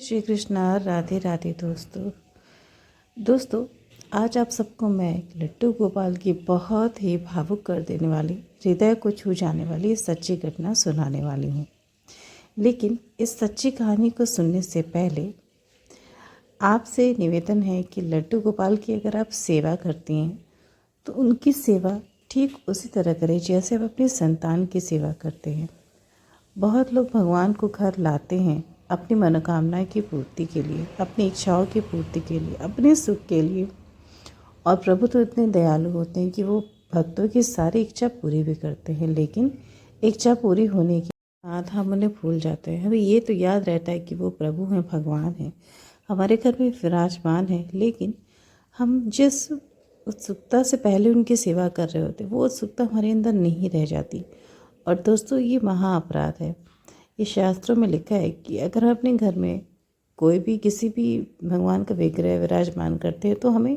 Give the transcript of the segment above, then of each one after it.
श्री कृष्णा। राधे राधे दोस्तों, आज आप सबको मैं लड्डू गोपाल की बहुत ही भावुक कर देने वाली, हृदय को छू जाने वाली सच्ची घटना सुनाने वाली हूँ। लेकिन इस सच्ची कहानी को सुनने से पहले आपसे निवेदन है कि लड्डू गोपाल की अगर आप सेवा करती हैं तो उनकी सेवा ठीक उसी तरह करें जैसे आप अपनी संतान की सेवा करते हैं। बहुत लोग भगवान को घर लाते हैं अपनी मनोकामना की पूर्ति के लिए, अपनी इच्छाओं की पूर्ति के लिए, अपने सुख के लिए। और प्रभु तो इतने दयालु होते हैं कि वो भक्तों की सारी इच्छा पूरी भी करते हैं। लेकिन इच्छा पूरी होने के बाद हम उन्हें भूल जाते हैं। हमें ये तो याद रहता है कि वो प्रभु हैं, भगवान हैं, हमारे घर में विराजमान है। लेकिन हम जिस उत्सुकता से पहले उनकी सेवा कर रहे होते वो उत्सुकता हमारे अंदर नहीं रह जाती। और दोस्तों, ये महा अपराध है। ये शास्त्रों में लिखा है कि अगर हम अपने घर में कोई भी किसी भी भगवान का विग्रह विराजमान करते हैं तो हमें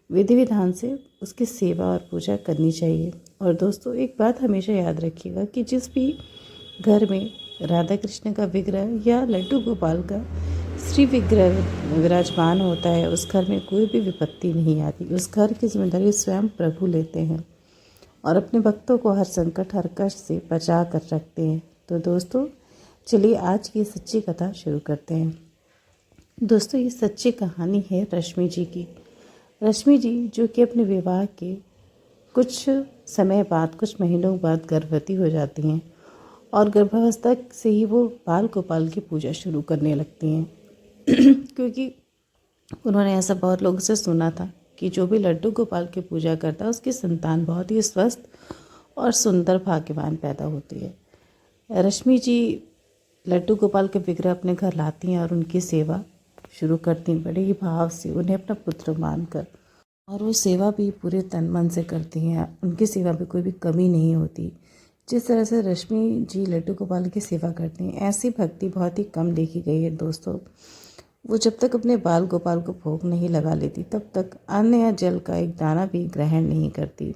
विधि विधान से उसकी सेवा और पूजा करनी चाहिए। और दोस्तों, एक बात हमेशा याद रखिएगा कि जिस भी घर में राधा कृष्ण का विग्रह या लड्डू गोपाल का श्री विग्रह विराजमान होता है, उस घर में कोई भी विपत्ति नहीं आती। उस घर की जिम्मेदारी स्वयं प्रभु लेते हैं और अपने भक्तों को हर संकट हर कष्ट से बचा कर रखते हैं। तो दोस्तों, चलिए आज की सच्ची कथा शुरू करते हैं। दोस्तों, ये सच्ची कहानी है रश्मि जी की। रश्मि जी जो कि अपने विवाह के कुछ समय बाद, कुछ महीनों बाद गर्भवती हो जाती हैं और गर्भावस्था से ही वो बाल गोपाल की पूजा शुरू करने लगती हैं क्योंकि उन्होंने ऐसा बहुत लोगों से सुना था कि जो भी लड्डू गोपाल की पूजा करता है उसकी संतान बहुत ही स्वस्थ और सुंदर भाग्यवान पैदा होती है। रश्मि जी लड्डू गोपाल के विग्रह अपने घर लाती हैं और उनकी सेवा शुरू करती हैं बड़े ही भाव से, उन्हें अपना पुत्र मानकर। और वो सेवा भी पूरे तन मन से करती हैं, उनकी सेवा में कोई भी कमी नहीं होती। जिस तरह से रश्मि जी लड्डू गोपाल की सेवा करती हैं, ऐसी भक्ति बहुत ही कम देखी गई है दोस्तों। वो जब तक अपने बाल गोपाल को भोग नहीं लगा लेती तब तक अन्न या जल का एक दाना भी ग्रहण नहीं करती।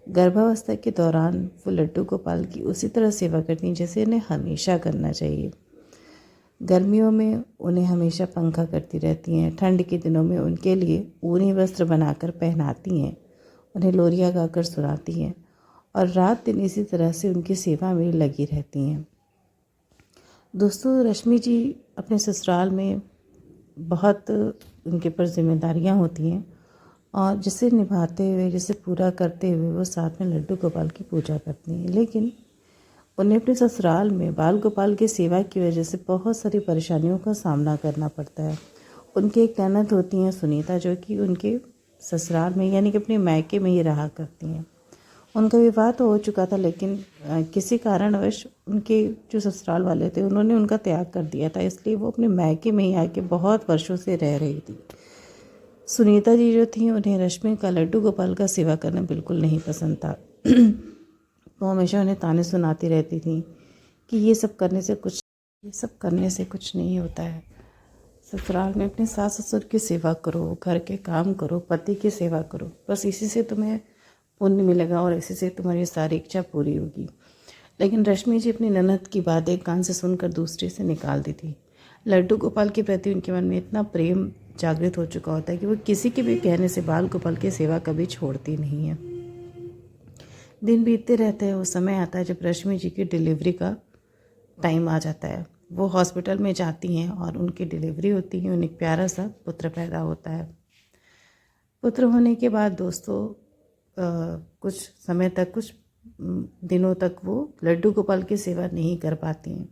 गर्भावस्था के दौरान वो लड्डू गोपाल की उसी तरह सेवा करती हैं जैसे इन्हें हमेशा करना चाहिए। गर्मियों में उन्हें हमेशा पंखा करती रहती हैं, ठंड के दिनों में उनके लिए ऊनी वस्त्र बनाकर पहनाती हैं, उन्हें लोरियाँ गाकर सुनाती हैं और रात दिन इसी तरह से उनकी सेवा में लगी रहती हैं। दोस्तों, रश्मि जी अपने ससुराल में बहुत उनके ऊपर जिम्मेदारियाँ होती हैं और जिसे निभाते हुए, जिसे पूरा करते हुए वो साथ में लड्डू गोपाल की पूजा करती हैं। लेकिन उन्हें अपने ससुराल में बाल गोपाल की सेवा की वजह से बहुत सारी परेशानियों का सामना करना पड़ता है। उनकी एक ननद होती हैं सुनीता, जो कि उनके ससुराल में यानी कि अपने मायके में ही रहा करती हैं। उनका विवाह तो हो चुका था, लेकिन किसी कारणवश उनके जो ससुराल वाले थे उन्होंने उनका त्याग कर दिया था, इसलिए वो अपने मायके में ही आके बहुत वर्षों से रह रही थी। सुनीता जी जो थी, उन्हें रश्मि का लड्डू गोपाल का सेवा करना बिल्कुल नहीं पसंद था। वो हमेशा उन्हें ताने सुनाती रहती थी कि ये सब करने से कुछ नहीं होता है। ससुराल में अपने सास ससुर की सेवा करो, घर के काम करो, पति की सेवा करो, बस इसी से तुम्हें पुण्य मिलेगा और इसी से तुम्हारी सारी इच्छा पूरी होगी। लेकिन रश्मि जी अपनी ननद की बात एक कान से सुनकर दूसरे से निकाल दी थी। लड्डू गोपाल के प्रति उनके मन में इतना प्रेम जागृत हो चुका होता है कि वो किसी के भी कहने से बाल गोपाल की सेवा कभी छोड़ती नहीं है। दिन बीतते रहते हैं, वो समय आता है जब रश्मि जी की डिलीवरी का टाइम आ जाता है। वो हॉस्पिटल में जाती हैं और उनकी डिलीवरी होती है, उन्हें एक प्यारा सा पुत्र पैदा होता है। पुत्र होने के बाद दोस्तों कुछ समय तक, कुछ दिनों तक वो लड्डू गोपाल की सेवा नहीं कर पाती हैं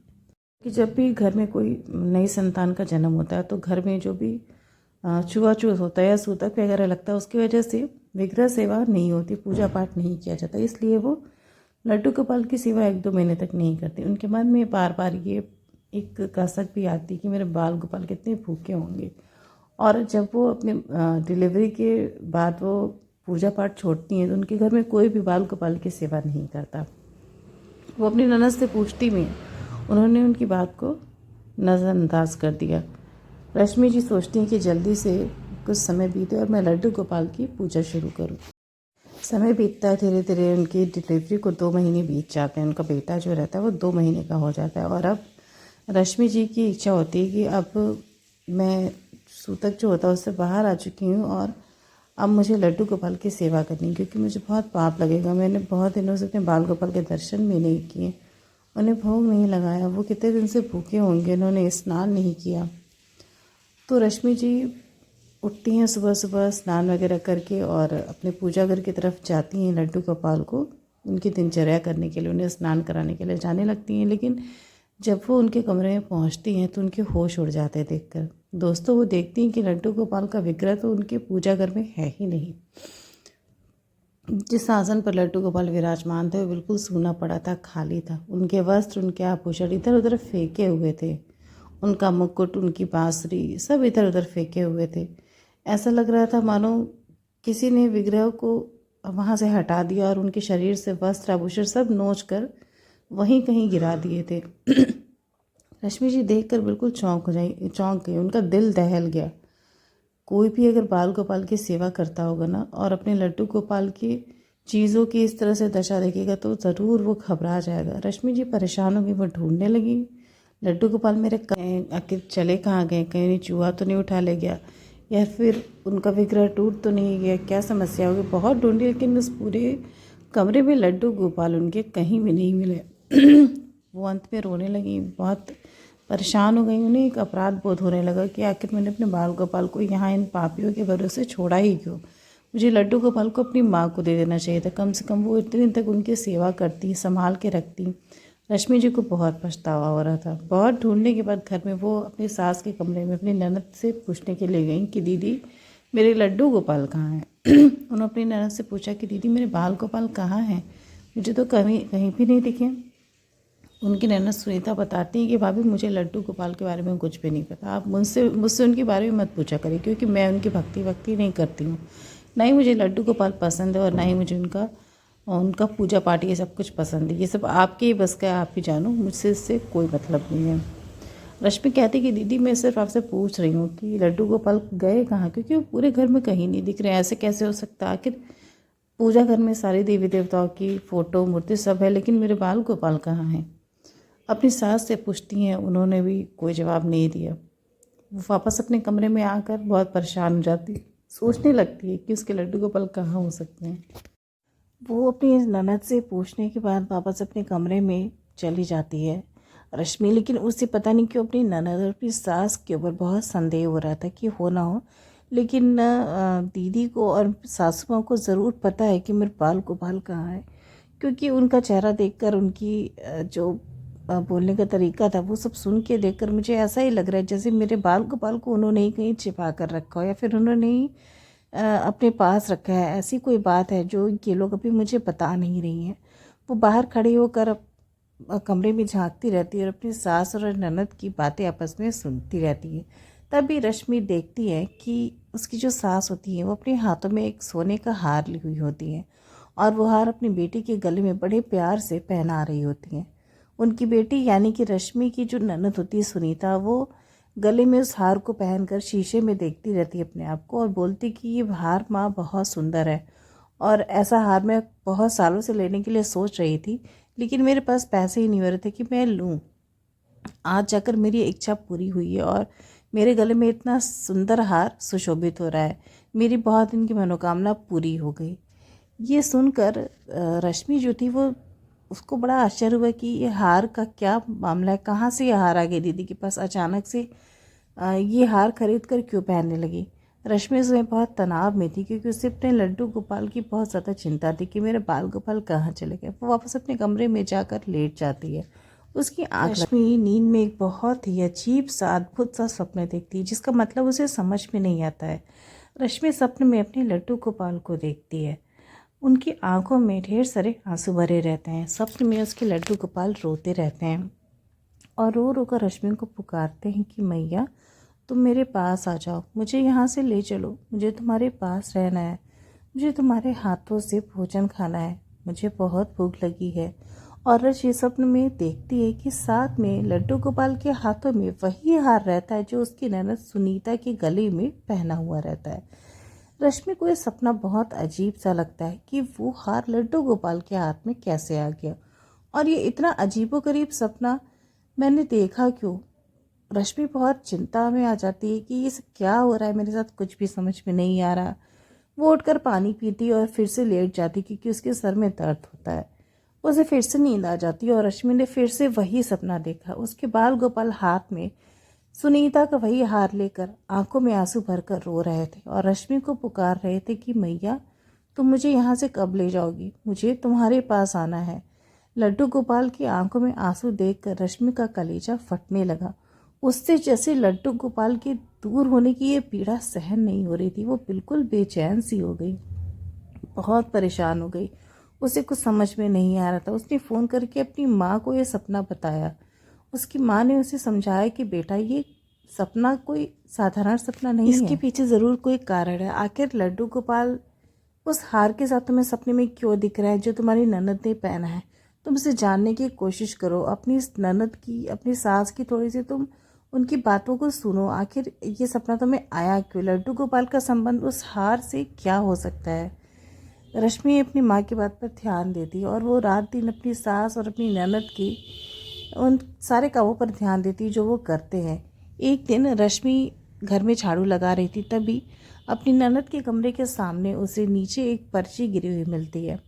कि जब भी घर में कोई नई संतान का जन्म होता है तो घर में जो भी छुआछूत होता है या सूतक वगैरह लगता है, उसकी वजह से विग्रह सेवा नहीं होती, पूजा पाठ नहीं किया जाता। इसलिए वो लड्डू गोपाल की सेवा 1-2 महीने तक नहीं करती। उनके मन में बार बार ये एक कसक भी आती कि मेरे बाल गोपाल कितने भूखे होंगे। और जब वो अपने डिलीवरी के बाद वो पूजा पाठ छोड़ती हैं तो उनके घर में कोई भी बाल गोपाल की सेवा नहीं करता। वो अपनी ननद से पूछती भी हैं, उन्होंने उनकी बात को नज़रअंदाज कर दिया। रश्मि जी सोचती हैं कि जल्दी से कुछ समय बीते और मैं लड्डू गोपाल की पूजा शुरू करूं। समय बीतता है, धीरे धीरे उनकी डिलीवरी को 2 महीने बीत जाते हैं। उनका बेटा जो रहता है वो 2 महीने का हो जाता है और अब रश्मि जी की इच्छा होती है कि अब मैं सूतक जो होता है उससे बाहर आ चुकी हूँ और अब मुझे लड्डू गोपाल की सेवा करनी है, क्योंकि मुझे बहुत पाप लगेगा। मैंने बहुत दिनों से अपने बाल गोपाल के दर्शन भी नहीं किए, उन्हें भोग नहीं लगाया। वो कितने दिन से भूखे होंगे, उन्होंने स्नान नहीं किया। तो रश्मि जी उठती हैं सुबह सुबह, स्नान वगैरह करके और अपने पूजा घर की तरफ जाती हैं लड्डू गोपाल को उनकी दिनचर्या करने के लिए, उन्हें स्नान कराने के लिए जाने लगती हैं। लेकिन जब वो उनके कमरे में पहुंचती हैं तो उनके होश उड़ जाते हैं देखकर। दोस्तों, वो देखती हैं कि लड्डू गोपाल का विग्रह तो उनके पूजा घर में है ही नहीं। जिस आसन पर लड्डू गोपाल विराजमान थे वो बिल्कुल सूना पड़ा था, खाली था। उनके वस्त्र, उनके आभूषण इधर उधर फेंके हुए थे। उनका मुकुट, उनकी बांसुरी सब इधर उधर फेंके हुए थे। ऐसा लग रहा था मानो किसी ने विग्रह को वहाँ से हटा दिया और उनके शरीर से वस्त्र आभूषण सब नोच कर वहीं कहीं गिरा दिए थे। रश्मि जी देखकर बिल्कुल चौंक गई, उनका दिल दहल गया। कोई भी अगर बाल गोपाल की सेवा करता होगा ना और अपने लड्डू गोपाल की चीज़ों की इस तरह से दशा देखेगा तो ज़रूर वो घबरा जाएगा। रश्मि जी परेशान हो गई, वो ढूंढने लगी लड्डू गोपाल मेरे आखिर चले कहाँ गए, कहीं चूहा तो नहीं उठा ले गया, या फिर उनका विग्रह टूट तो नहीं गया, क्या समस्या होगी। बहुत ढूंढी लेकिन उस पूरे कमरे में लड्डू गोपाल उनके कहीं भी नहीं मिले। वो अंत में रोने लगी, बहुत परेशान हो गई। उन्हें एक अपराध बोध होने लगा कि आखिर मैंने अपने बाल गोपाल को यहाँ इन पापियों के भरोसे छोड़ा ही क्यों। मुझे लड्डू गोपाल को अपनी माँ को दे देना चाहिए था, कम से कम वो इतने दिन तक उनकी सेवा करती, संभाल के रखती। रश्मि जी को बहुत पछतावा हो रहा था। बहुत ढूंढने के बाद घर में वो अपनी सास के कमरे में अपनी ननद से पूछने के लिए गई कि दीदी मेरे लड्डू गोपाल कहाँ हैं। उन्होंने अपनी ननद से पूछा कि दीदी मेरे बाल गोपाल कहाँ हैं, मुझे तो कहीं कहीं भी नहीं दिखे। उनकी ननद सुनीता बताती हैं कि भाभी मुझे लड्डू गोपाल के बारे में कुछ भी नहीं पता, आप मुझसे उनके बारे में मत पूछा करिए, क्योंकि मैं उनकी भक्ति नहीं करती हूँ। ना ही मुझे लड्डू गोपाल पसंद है और ना ही मुझे उनका पूजा पाठ ये सब कुछ पसंद है। ये सब आपके ही बस का है, आप ही जानो, मुझसे इससे कोई मतलब नहीं है। रश्मि कहती कि दीदी मैं सिर्फ आपसे पूछ रही हूँ कि लड्डू गोपाल गए कहाँ, क्योंकि वो पूरे घर में कहीं नहीं दिख रहे हैं। ऐसे कैसे हो सकता, आखिर पूजा घर में सारे देवी देवताओं की फ़ोटो मूर्ति सब है, लेकिन मेरे बाल गोपाल कहाँ हैं। अपनी सास से पूछती हैं, उन्होंने भी कोई जवाब नहीं दिया। वो वापस अपने कमरे में आकर बहुत परेशान हो जाती, सोचने लगती है कि उसके लड्डू गोपाल कहाँ हो सकते हैं। वो अपनी ननद से पूछने के बाद वापस अपने कमरे में चली जाती है रश्मि, लेकिन उसे पता नहीं क्यों अपनी ननद और अपनी सास के ऊपर बहुत संदेह हो रहा था कि हो ना हो। लेकिन दीदी को और सासू माँ को ज़रूर पता है कि मेरे बाल गोपाल कहाँ है, क्योंकि उनका चेहरा देखकर, उनकी जो बोलने का तरीका था, वो सब सुन के देखकर मुझे ऐसा ही लग रहा है जैसे मेरे बाल गोपाल को उन्होंने ही कहीं छिपा कर रखा हो, या फिर उन्होंने ही अपने पास रखा है। ऐसी कोई बात है जो ये लोग अभी मुझे बता नहीं रही हैं। वो बाहर खड़ी होकर कमरे में झांकती रहती है और अपनी सास और ननद की बातें आपस में सुनती रहती है। तभी रश्मि देखती है कि उसकी जो सास होती है वो अपने हाथों में एक सोने का हार ली हुई होती है और वो हार अपनी बेटी के गले में बड़े प्यार से पहना रही होती हैं। उनकी बेटी यानी कि रश्मि की जो ननद होती है सुनीता, वो गले में उस हार को पहनकर शीशे में देखती रहती है अपने आप को और बोलती कि ये हार माँ बहुत सुंदर है और ऐसा हार मैं बहुत सालों से लेने के लिए सोच रही थी, लेकिन मेरे पास पैसे ही नहीं हो रहे थे कि मैं लूँ। आज जाकर मेरी इच्छा पूरी हुई है और मेरे गले में इतना सुंदर हार सुशोभित हो रहा है। मेरी बहुत दिन की मनोकामना पूरी हो गई। ये सुनकर रश्मि जो थी वो, उसको बड़ा आश्चर्य हुआ कि ये हार का क्या मामला है, कहाँ से ये हार आ गई दीदी के पास अचानक से, ये हार खरीद कर क्यों पहनने लगी। रश्मि उसमें बहुत तनाव में थी क्योंकि उसे अपने लड्डू गोपाल की बहुत ज़्यादा चिंता थी कि मेरे बाल गोपाल कहाँ चले गए। वो वापस अपने कमरे में जाकर लेट जाती है। उसकी आँख, रश्मि नींद में एक बहुत ही अजीब सा अद्भुत सा स्वप्न देखती है जिसका मतलब उसे समझ में नहीं आता है। रश्मि सपने में अपने लड्डू गोपाल को देखती है। उनकी आंखों में ढेर सारे आंसू भरे रहते हैं। स्वप्न में उसके लड्डू गोपाल रोते रहते हैं और रो रो कर रश्मि को पुकारते हैं कि मैया तुम मेरे पास आ जाओ, मुझे यहाँ से ले चलो, मुझे तुम्हारे पास रहना है, मुझे तुम्हारे हाथों से भोजन खाना है, मुझे बहुत भूख लगी है। और रश्मि स्वप्न में देखती है कि साथ में लड्डू गोपाल के हाथों में वही हार रहता है जो उसकी ननद सुनीता के गले में पहना हुआ रहता है। रश्मि को यह सपना बहुत अजीब सा लगता है कि वो हार लड्डू गोपाल के हाथ में कैसे आ गया और ये इतना अजीबोगरीब सपना मैंने देखा क्यों। रश्मि बहुत चिंता में आ जाती है कि ये सब क्या हो रहा है मेरे साथ, कुछ भी समझ में नहीं आ रहा। वो उठकर पानी पीती और फिर से लेट जाती क्योंकि उसके सर में दर्द होता है। उसे फिर से नींद आ जाती और रश्मि ने फिर से वही सपना देखा। उसके बाल गोपाल हाथ में सुनीता का वही हार लेकर आंखों में आंसू भरकर रो रहे थे और रश्मि को पुकार रहे थे कि मैया, तुम मुझे यहाँ से कब ले जाओगी, मुझे तुम्हारे पास आना है। लड्डू गोपाल की आंखों में आंसू देखकर रश्मि का कलेजा फटने लगा। उससे जैसे लड्डू गोपाल के दूर होने की ये पीड़ा सहन नहीं हो रही थी। वो बिल्कुल बेचैन सी हो गई, बहुत परेशान हो गई। उसे कुछ समझ में नहीं आ रहा था। उसने फ़ोन करके अपनी माँ को ये सपना बताया। उसकी माँ ने उसे समझाया कि बेटा, ये सपना कोई साधारण सपना नहीं है, इसके पीछे ज़रूर कोई कारण है। आखिर लड्डू गोपाल उस हार के साथ तुम्हें सपने में क्यों दिख रहा है जो तुम्हारी ननद ने पहना है? तुम उसे जानने की कोशिश करो, अपनी इस ननद की, अपनी सास की थोड़ी सी तुम उनकी बातों को सुनो। आखिर ये सपना तुम्हें आया क्यों? लड्डू गोपाल का संबंध उस हार से क्या हो सकता है? रश्मि अपनी माँ की बात पर ध्यान देती और वो रात दिन अपनी सास और अपनी ननद की उन सारे कामों पर ध्यान देती जो वो करते हैं। एक दिन रश्मि घर में झाड़ू लगा रही थी, तभी अपनी ननद के कमरे के सामने उसे नीचे एक पर्ची गिरी हुई मिलती है।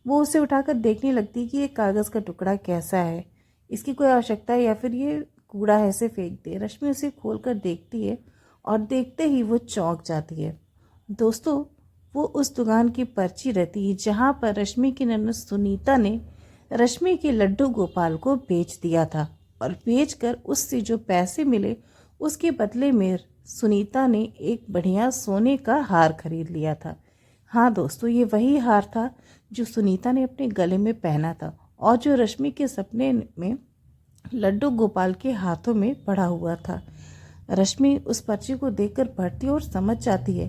वो उसे उठाकर देखने लगती कि ये कागज़ का टुकड़ा कैसा है, इसकी कोई आवश्यकता है या फिर ये कूड़ा है, इसे फेंक दे। रश्मि उसे खोलकर देखती है और देखते ही वो चौंक जाती है। दोस्तों, वो उस दुकान की पर्ची रहती है जहाँ पर रश्मि की ननद सुनीता ने रश्मि के लड्डू गोपाल को बेच दिया था और बेचकर उससे जो पैसे मिले उसके बदले में सुनीता ने एक बढ़िया सोने का हार खरीद लिया था। हाँ दोस्तों, ये वही हार था जो सुनीता ने अपने गले में पहना था और जो रश्मि के सपने में लड्डू गोपाल के हाथों में पड़ा हुआ था। रश्मि उस पर्ची को देखकर बढ़ती और समझ जाती है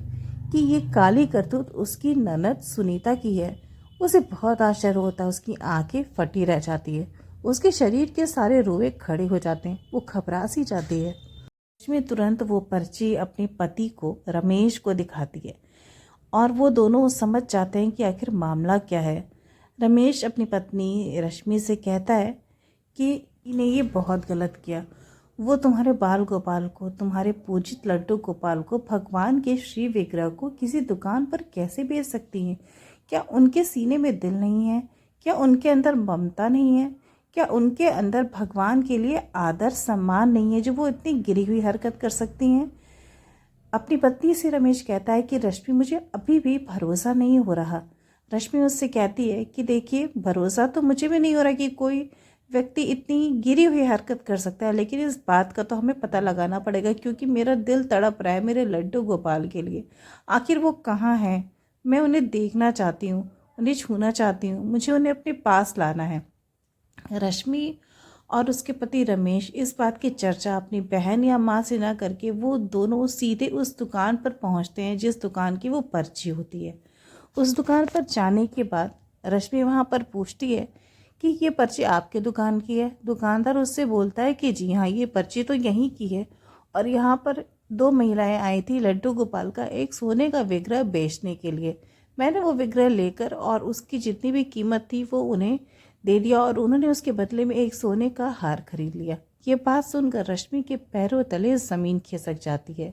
कि ये काली करतूत उसकी ननद सुनीता की है। उसे बहुत आश्चर्य होता है, उसकी आंखें फटी रह जाती है, उसके शरीर के सारे रोए खड़े हो जाते हैं, वो घबरा सी जाती है। रश्मि तुरंत वो पर्ची अपने पति को, रमेश को दिखाती है और वो दोनों समझ जाते हैं कि आखिर मामला क्या है। रमेश अपनी पत्नी रश्मि से कहता है कि इन्हें ये बहुत गलत किया। वो तुम्हारे बाल गोपाल को, तुम्हारे पूजित लड्डू गोपाल को, भगवान के श्री विग्रह को किसी दुकान पर कैसे बेच सकती हैं? क्या उनके सीने में दिल नहीं है? क्या उनके अंदर ममता नहीं है? क्या उनके अंदर भगवान के लिए आदर सम्मान नहीं है जो वो इतनी गिरी हुई हरकत कर सकती हैं? अपनी पत्नी से रमेश कहता है कि रश्मि, मुझे अभी भी भरोसा नहीं हो रहा। रश्मि उससे कहती है कि देखिए, भरोसा तो मुझे भी नहीं हो रहा कि कोई व्यक्ति इतनी गिरी हुई हरकत कर सकता है, लेकिन इस बात का तो हमें पता लगाना पड़ेगा क्योंकि मेरा दिल तड़प रहा है मेरे लड्डू गोपाल के लिए। आखिर वो कहाँ हैं? मैं उन्हें देखना चाहती हूँ, उन्हें छूना चाहती हूँ, मुझे उन्हें अपने पास लाना है। रश्मि और उसके पति रमेश इस बात की चर्चा अपनी बहन या माँ से ना करके वो दोनों सीधे उस दुकान पर पहुँचते हैं जिस दुकान की वो पर्ची होती है। उस दुकान पर जाने के बाद रश्मि वहाँ पर पूछती है कि ये पर्ची आपके दुकान की है? दुकानदार उससे बोलता है कि जी हाँ, ये पर्ची तो यहीं की है और यहाँ पर 2 महिलाएं आई थी लड्डू गोपाल का एक सोने का विग्रह बेचने के लिए। मैंने वो विग्रह लेकर और उसकी जितनी भी कीमत थी वो उन्हें दे दिया और उन्होंने उसके बदले में एक सोने का हार खरीद लिया। ये बात सुनकर रश्मि के पैरों तले ज़मीन खिसक जाती है।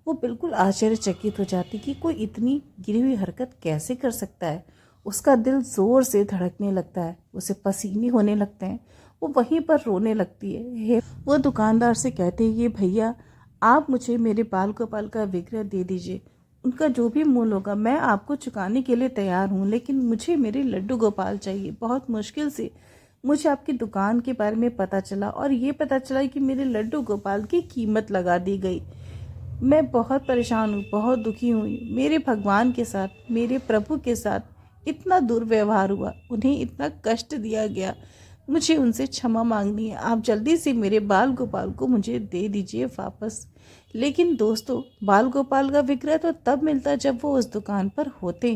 वो बिल्कुल आश्चर्यचकित हो जाती कि कोई इतनी गिरी हुई हरकत कैसे कर सकता है। उसका दिल ज़ोर से धड़कने लगता है, उसे पसीने होने लगते हैं, वो वहीं पर रोने लगती है। वो दुकानदार से कहते हैं कि भैया, आप मुझे मेरे बाल गोपाल का विग्रह दे दीजिए, उनका जो भी मूल्य होगा मैं आपको चुकाने के लिए तैयार हूँ, लेकिन मुझे मेरे लड्डू गोपाल चाहिए। बहुत मुश्किल से मुझे आपकी दुकान के बारे में पता चला और ये पता चला कि मेरे लड्डू गोपाल की कीमत लगा दी गई। मैं बहुत परेशान हूँ, बहुत दुखी हूँ। मेरे भगवान के साथ, मेरे प्रभु के साथ इतना दुर्व्यवहार हुआ, उन्हें इतना कष्ट दिया गया, मुझे उनसे क्षमा मांगनी है। आप जल्दी से मेरे बाल गोपाल को मुझे दे दीजिए वापस। लेकिन दोस्तों, बाल गोपाल का विग्रह तो तब मिलता जब वो उस दुकान पर होते।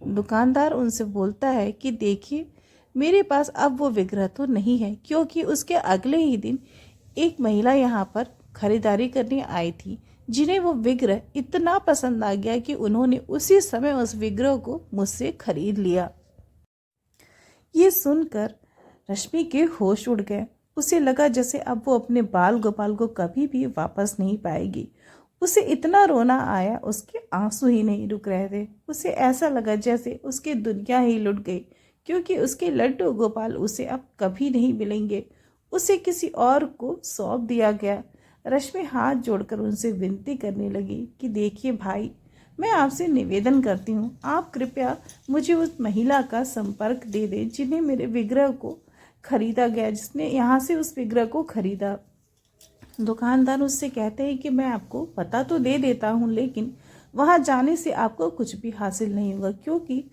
दुकानदार उनसे बोलता है कि देखिए, मेरे पास अब वो विग्रह तो नहीं है, क्योंकि उसके अगले ही दिन एक महिला यहाँ पर खरीदारी करने आई थी जिन्हें वो विग्रह इतना पसंद आ गया कि उन्होंने उसी समय उस विग्रह को मुझसे खरीद लिया। ये सुनकर रश्मि के होश उड़ गए। उसे लगा जैसे अब वो अपने बाल गोपाल को कभी भी वापस नहीं पाएगी। उसे इतना रोना आया, उसके आंसू ही नहीं रुक रहे थे। उसे ऐसा लगा जैसे उसकी दुनिया ही लुट गई, क्योंकि उसके लड्डू गोपाल उसे अब कभी नहीं मिलेंगे। उसे किसी और को सौंप दिया गया। रश्मि हाथ जोड़कर उनसे विनती करने लगी कि देखिए भाई, मैं आपसे निवेदन करती हूँ, आप कृपया मुझे उस महिला का संपर्क दे दें जिन्हें मेरे विग्रह को खरीदा गया, जिसने यहाँ से उस विग्रह को खरीदा। दुकानदार उससे कहते हैं कि मैं आपको पता तो दे देता हूँ, लेकिन वहाँ जाने से आपको कुछ भी हासिल नहीं होगा, क्योंकि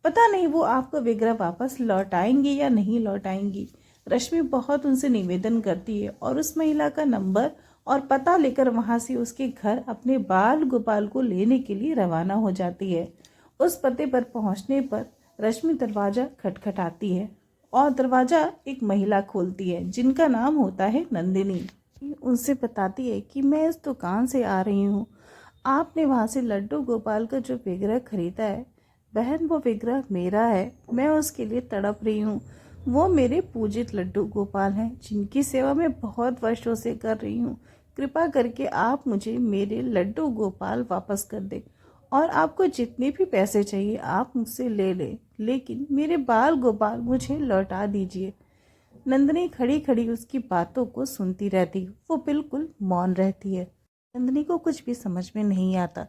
पता नहीं वो आपका विग्रह वापस लौटाएंगी या नहीं लौटाएंगी। रश्मि बहुत उनसे निवेदन करती है और उस महिला का नंबर और पता लेकर वहाँ से उसके घर अपने बाल गोपाल को लेने के लिए रवाना हो जाती है। उस पते पर पहुँचने पर रश्मि दरवाज़ा खटखटाती है और दरवाज़ा एक महिला खोलती है जिनका नाम होता है नंदिनी। उनसे बताती है कि मैं इस दुकान से आ रही हूँ, आपने वहाँ से लड्डू गोपाल का जो विग्रह खरीदा है, बहन वो विग्रह मेरा है, मैं उसके लिए तड़प रही हूँ। वो मेरे पूजित लड्डू गोपाल हैं जिनकी सेवा मैं बहुत वर्षों से कर रही हूँ। कृपा करके आप मुझे मेरे लड्डू गोपाल वापस कर दें, और आपको जितने भी पैसे चाहिए आप मुझसे ले लें, लेकिन मेरे बाल गोपाल मुझे लौटा दीजिए। नंदिनी खड़ी खड़ी उसकी बातों को सुनती रहती, वो बिल्कुल मौन रहती है। नंदिनी को कुछ भी समझ में नहीं आता।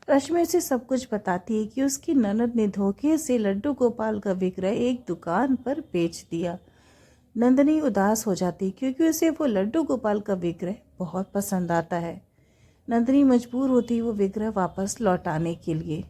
रश्मि उसे सब कुछ बताती है कि उसकी ननद ने धोखे से लड्डू गोपाल का विक्रय एक दुकान पर बेच दिया। नंदिनी उदास हो जाती क्योंकि उसे वो लड्डू गोपाल का विक्रय बहुत पसंद आता है। नंदिनी मजबूर होती वो विग्रह वापस लौटाने के लिए।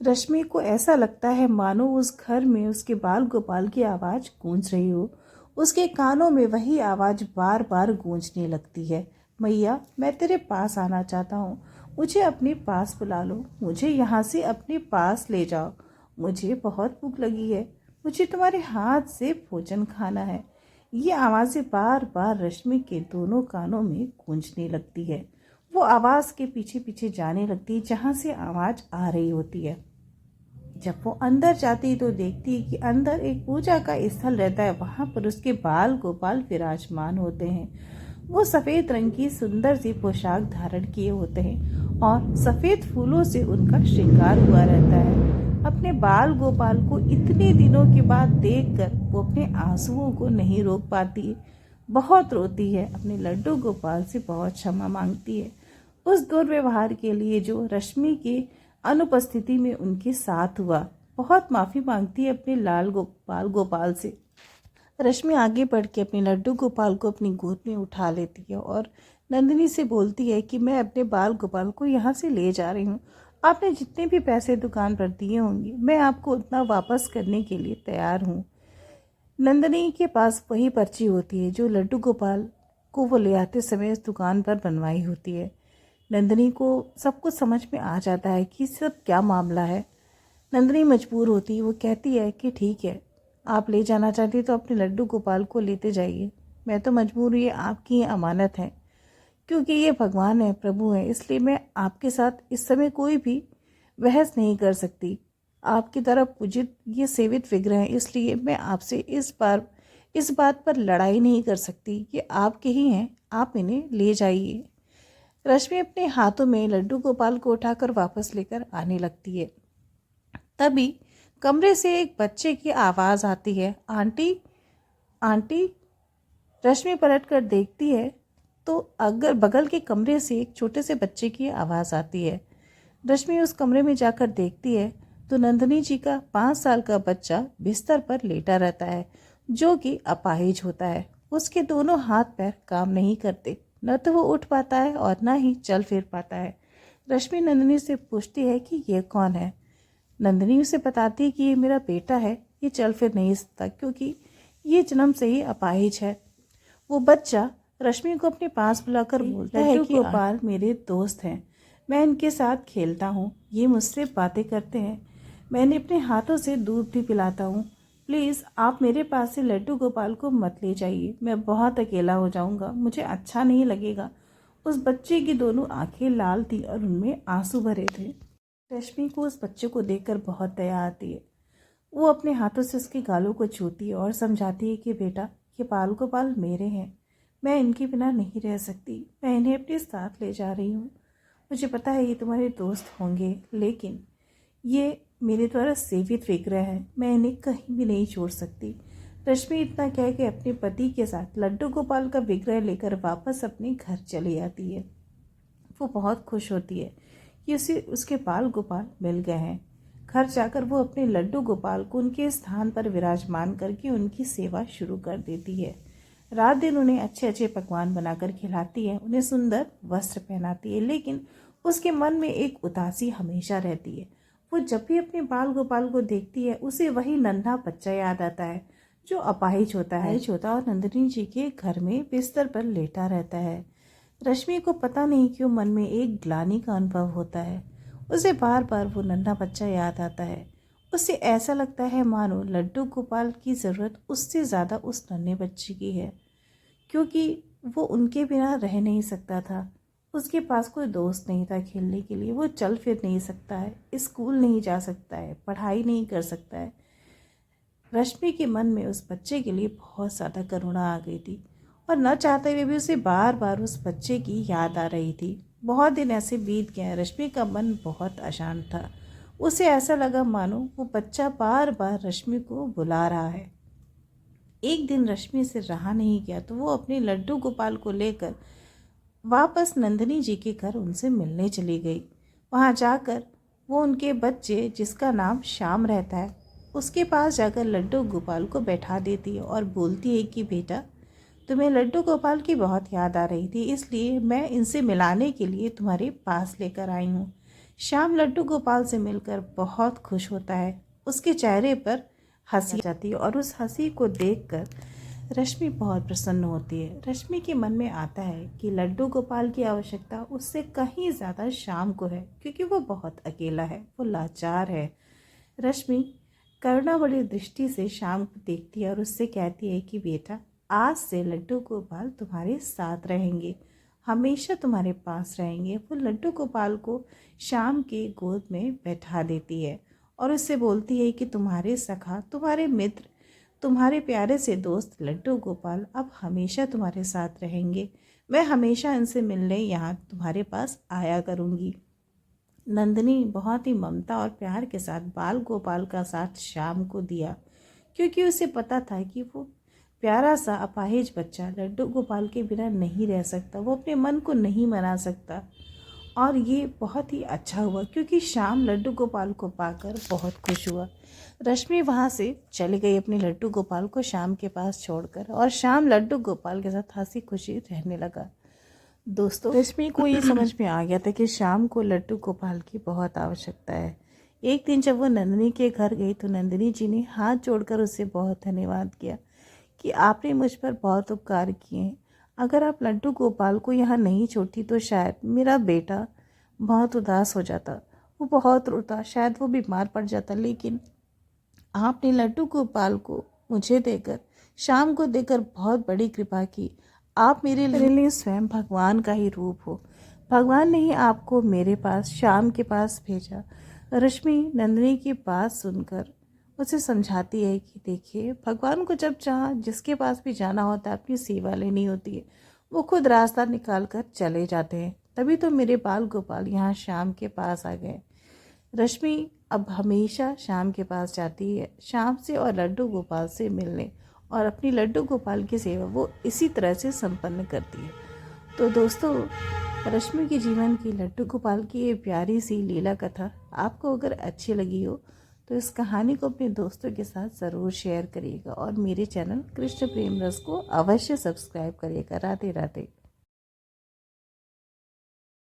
रश्मि को ऐसा लगता है मानो उस घर में उसके बाल गोपाल की आवाज़ गूंज रही हो। उसके कानों में वही आवाज़ बार बार गूंजने लगती है, मैया मैं तेरे पास आना चाहता हूँ, मुझे अपने पास बुला लो, मुझे यहाँ से अपने पास ले जाओ, मुझे बहुत भूख लगी है, मुझे तुम्हारे हाथ से भोजन खाना है। ये आवाज़ें बार बार रश्मि के दोनों कानों में गूंजने लगती है। वो आवाज़ के पीछे पीछे जाने लगती है जहाँ से आवाज़ आ रही होती है। जब वो अंदर जाती तो देखती है कि अंदर एक पूजा का स्थल रहता है, वहाँ पर उसके बाल गोपाल विराजमान होते हैं। वो सफ़ेद रंग की सुंदर सी पोशाक धारण किए होते हैं और सफ़ेद फूलों से उनका श्रृंगार हुआ रहता है। अपने बाल गोपाल को इतने दिनों के बाद देखकर वो अपने आंसुओं को नहीं रोक पाती, बहुत रोती है, अपने लड्डू गोपाल से बहुत क्षमा मांगती है उस दुर्व्यवहार के लिए जो रश्मि की अनुपस्थिति में उनके साथ हुआ। बहुत माफ़ी मांगती है अपने बाल गोपाल से। रश्मि आगे बढ़ के अपने लड्डू गोपाल को अपनी गोद में उठा लेती है और नंदिनी से बोलती है कि मैं अपने बाल गोपाल को यहाँ से ले जा रही हूँ, आपने जितने भी पैसे दुकान पर दिए होंगे मैं आपको उतना वापस करने के लिए तैयार हूँ। नंदिनी के पास वही पर्ची होती है जो लड्डू गोपाल को वो ले आते समय इस दुकान पर बनवाई होती है। नंदिनी को सब कुछ समझ में आ जाता है कि सब क्या मामला है। नंदिनी मजबूर होती है, वो कहती है कि ठीक है, आप ले जाना चाहती तो अपने लड्डू गोपाल को लेते जाइए, मैं तो मजबूर हूँ, ये आपकी ही अमानत है, क्योंकि ये भगवान है, प्रभु है, इसलिए मैं आपके साथ इस समय कोई भी बहस नहीं कर सकती। आपकी तरफ पूजित ये सेवित विग्रह है, इसलिए मैं आपसे इस बात पर लड़ाई नहीं कर सकती। ये आपके ही हैं, आप इन्हें ले जाइए। रश्मि अपने हाथों में लड्डू गोपाल को उठाकर वापस लेकर आने लगती है। तभी कमरे से एक बच्चे की आवाज़ आती है, आंटी आंटी। रश्मि पलटकर देखती है तो अगर बगल के कमरे से एक छोटे से बच्चे की आवाज़ आती है। रश्मि उस कमरे में जाकर देखती है तो नंदिनी जी का 5 साल का बच्चा बिस्तर पर लेटा रहता है, जो कि अपाहिज होता है। उसके दोनों हाथ पैर काम नहीं करते, न तो वो उठ पाता है और न ही चल फिर पाता है। रश्मि नंदिनी से पूछती है कि ये कौन है। नंदिनी उसे बताती है कि ये मेरा बेटा है, ये चल फिर नहीं सकता क्योंकि ये जन्म से ही अपाहिज है। वो बच्चा रश्मि को अपने पास बुलाकर बोलता है कि गोपाल मेरे दोस्त हैं, मैं इनके साथ खेलता हूँ, ये मुझसे बातें करते हैं, मैंने अपने हाथों से दूध भी पिलाता हूँ, प्लीज़ आप मेरे पास से लड्डू गोपाल को मत ले जाइए, मैं बहुत अकेला हो जाऊँगा, मुझे अच्छा नहीं लगेगा। उस बच्चे की दोनों आंखें लाल थी और उनमें आंसू भरे थे। रश्मि को उस बच्चे को देखकर बहुत दया आती है। वो अपने हाथों से उसके गालों को छूती है और समझाती है कि बेटा ये बाल गोपाल मेरे हैं, मैं इनके बिना नहीं रह सकती, मैं इन्हें अपने साथ ले जा रही हूँ। मुझे पता है ये तुम्हारे दोस्त होंगे, लेकिन ये मेरे द्वारा सेवित विग्रह है, मैं इन्हें कहीं भी नहीं छोड़ सकती। रश्मि इतना कह के अपने पति के साथ लड्डू गोपाल का विग्रह लेकर वापस अपने घर चली आती है। वो बहुत खुश होती है कि उसे उसके बाल गोपाल मिल गए हैं। घर जाकर वो अपने लड्डू गोपाल को उनके स्थान पर विराजमान करके उनकी सेवा शुरू कर देती है। रात दिन उन्हें अच्छे अच्छे पकवान बनाकर खिलाती है, उन्हें सुंदर वस्त्र पहनाती है, लेकिन उसके मन में एक उदासी हमेशा रहती है। वो जब भी अपने बाल गोपाल को देखती है उसे वही नन्हा बच्चा याद आता है जो अपाहिज होता है और नंदिनी जी के घर में बिस्तर पर लेटा रहता है। रश्मि को पता नहीं क्यों मन में एक ग्लानि का अनुभव होता है। उसे बार बार वो नन्हा बच्चा याद आता है। उसे ऐसा लगता है मानो लड्डू गोपाल की ज़रूरत उससे ज़्यादा उस नन्हे बच्चे की है, क्योंकि वो उनके बिना रह नहीं सकता था। उसके पास कोई दोस्त नहीं था खेलने के लिए, वो चल फिर नहीं सकता है, स्कूल नहीं जा सकता है, पढ़ाई नहीं कर सकता है। रश्मि के मन में उस बच्चे के लिए बहुत ज़्यादा करुणा आ गई थी और न चाहते हुए भी उसे बार बार उस बच्चे की याद आ रही थी। बहुत दिन ऐसे बीत गए, रश्मि का मन बहुत अशांत था। उसे ऐसा लगा मानो वो बच्चा बार बार रश्मि को बुला रहा है। एक दिन रश्मि से रहा नहीं गया तो वो अपने लड्डू गोपाल को लेकर वापस नंदिनी जी के घर उनसे मिलने चली गई। वहाँ जाकर वो उनके बच्चे, जिसका नाम श्याम रहता है, उसके पास जाकर लड्डू गोपाल को बैठा देती है और बोलती है कि बेटा, तुम्हें लड्डू गोपाल की बहुत याद आ रही थी, इसलिए मैं इनसे मिलाने के लिए तुम्हारे पास लेकर आई हूँ। श्याम लड्डू गोपाल से मिलकर बहुत खुश होता है। उसके चेहरे पर हंसी जाती है और उस हंसी को देखकर रश्मि बहुत प्रसन्न होती है। रश्मि के मन में आता है कि लड्डू गोपाल की आवश्यकता उससे कहीं ज़्यादा श्याम को है, क्योंकि वो बहुत अकेला है, वो लाचार है। रश्मि करुणा बड़ी दृष्टि से श्याम को देखती है और उससे कहती है कि बेटा, आज से लड्डू गोपाल तुम्हारे साथ रहेंगे, हमेशा तुम्हारे पास रहेंगे। वो लड्डू गोपाल को श्याम के गोद में बैठा देती है और उससे बोलती है कि तुम्हारे सखा, तुम्हारे मित्र, तुम्हारे प्यारे से दोस्त लड्डू गोपाल अब हमेशा तुम्हारे साथ रहेंगे। मैं हमेशा इनसे मिलने यहाँ तुम्हारे पास आया करूँगी। नंदिनी बहुत ही ममता और प्यार के साथ बाल गोपाल का साथ श्याम को दिया, क्योंकि उसे पता था कि वो प्यारा सा अपाहिज बच्चा लड्डू गोपाल के बिना नहीं रह सकता, वो अपने मन को नहीं मना सकता। और ये बहुत ही अच्छा हुआ, क्योंकि श्याम लड्डू गोपाल को पाकर बहुत खुश हुआ। रश्मि वहाँ से चली गई अपने लड्डू गोपाल को श्याम के पास छोड़कर, और श्याम लड्डू गोपाल के साथ हंसी खुशी रहने लगा। दोस्तों, रश्मि को ये समझ में आ गया था कि श्याम को लड्डू गोपाल की बहुत आवश्यकता है। एक दिन जब वो नंदिनी के घर गई तो नंदिनी जी ने हाथ जोड़कर उससे बहुत धन्यवाद किया कि आपने मुझ पर बहुत उपकार किए हैं। अगर आप लड्डू गोपाल को यहाँ नहीं छोड़ती तो शायद मेरा बेटा बहुत उदास हो जाता, वो बहुत रोता, शायद वो बीमार पड़ जाता, लेकिन आपने लड्डू गोपाल को मुझे देकर, शाम को देकर बहुत बड़ी कृपा की। आप मेरे लिए स्वयं भगवान का ही रूप हो। भगवान ने ही आपको मेरे पास, श्याम के पास भेजा। रश्मि नंदिनी की बात सुनकर उसे समझाती है कि देखिए, भगवान को जब चाह जिसके पास भी जाना होता है अपनी सेवा लेनी होती है, वो खुद रास्ता निकाल कर चले जाते हैं। तभी तो मेरे बाल गोपाल यहाँ श्याम के पास आ गए। रश्मि अब हमेशा श्याम के पास जाती है, श्याम से और लड्डू गोपाल से मिलने, और अपनी लड्डू गोपाल की सेवा वो इसी तरह से संपन्न करती है। तो दोस्तों, रश्मि के जीवन की लड्डू गोपाल की ये प्यारी सी लीला कथा आपको अगर अच्छी लगी हो तो इस कहानी को अपने दोस्तों के साथ ज़रूर शेयर करिएगा और मेरे चैनल कृष्ण प्रेम रस को अवश्य सब्सक्राइब करिएगा। राधे राधे।